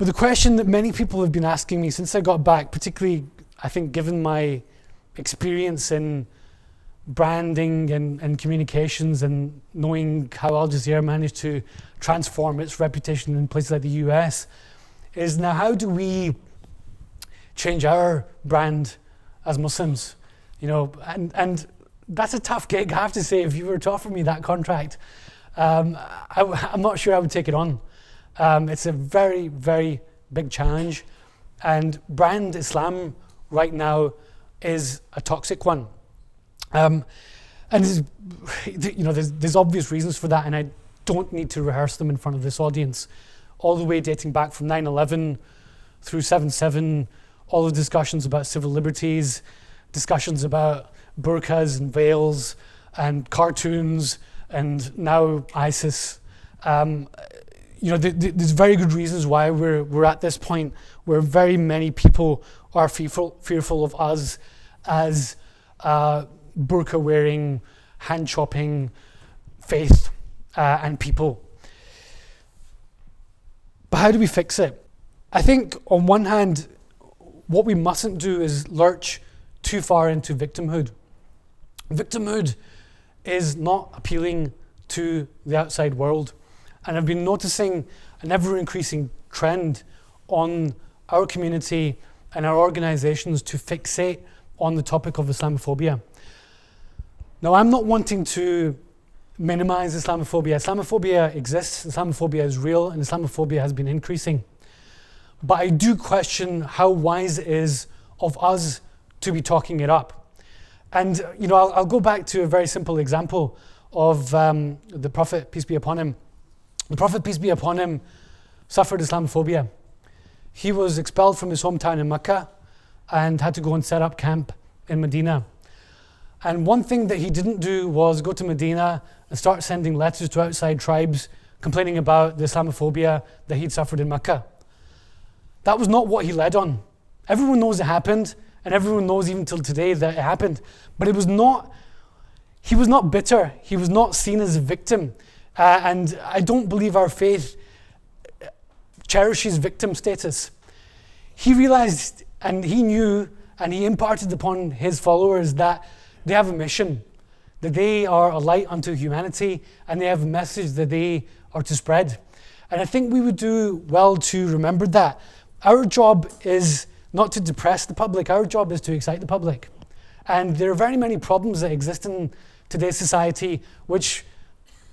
But the question that many people have been asking me since I got back, particularly I think given my experience in branding and communications and knowing how Al Jazeera managed to transform its reputation in places like the US, is now how do we change our brand as Muslims? And that's a tough gig, I have to say. If you were to offer me that contract, I'm not sure I would take it on. It's a very, very big challenge, and brand Islam right now is a toxic one. And there's obvious reasons for that, and I don't need to rehearse them in front of this audience. All the way dating back from 9/11 through 7/7, all the discussions about civil liberties, discussions about burqas and veils and cartoons, and now ISIS. There's very good reasons why we're at this point where very many people are fearful of us as burqa-wearing, hand-chopping faith and people. But how do we fix it? I think on one hand, what we mustn't do is lurch too far into victimhood. Victimhood is not appealing to the outside world. And I've been noticing an ever-increasing trend on our community and our organizations to fixate on the topic of Islamophobia. Now, I'm not wanting to minimize Islamophobia. Islamophobia exists, Islamophobia is real, and Islamophobia has been increasing. But I do question how wise it is of us to be talking it up. And I'll go back to a very simple example of the Prophet, peace be upon him. The Prophet, peace be upon him, suffered Islamophobia. He was expelled from his hometown in Mecca and had to go and set up camp in Medina. And one thing that he didn't do was go to Medina and start sending letters to outside tribes complaining about the Islamophobia that he'd suffered in Mecca. That was not what he led on. Everyone knows it happened, and everyone knows even till today that it happened. But he was not bitter. He was not seen as a victim. And I don't believe our faith cherishes victim status. He realized, and he knew, and he imparted upon his followers that they have a mission, that they are a light unto humanity, and they have a message that they are to spread. And I think we would do well to remember that. Our job is not to depress the public, our job is to excite the public. And there are very many problems that exist in today's society which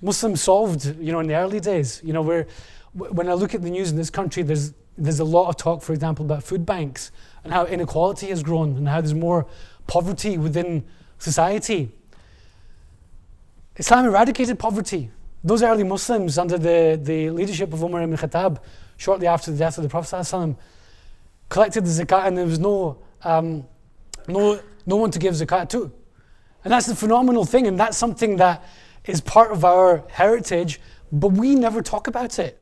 Muslims solved, in the early days. When I look at the news in this country, there's a lot of talk, for example, about food banks and how inequality has grown and how there's more poverty within society. Islam eradicated poverty. Those early Muslims under the leadership of Umar ibn Khattab, shortly after the death of the Prophet ﷺ, collected the zakat, and there was no one to give zakat to. And that's the phenomenal thing, and that's something that is part of our heritage, but we never talk about it.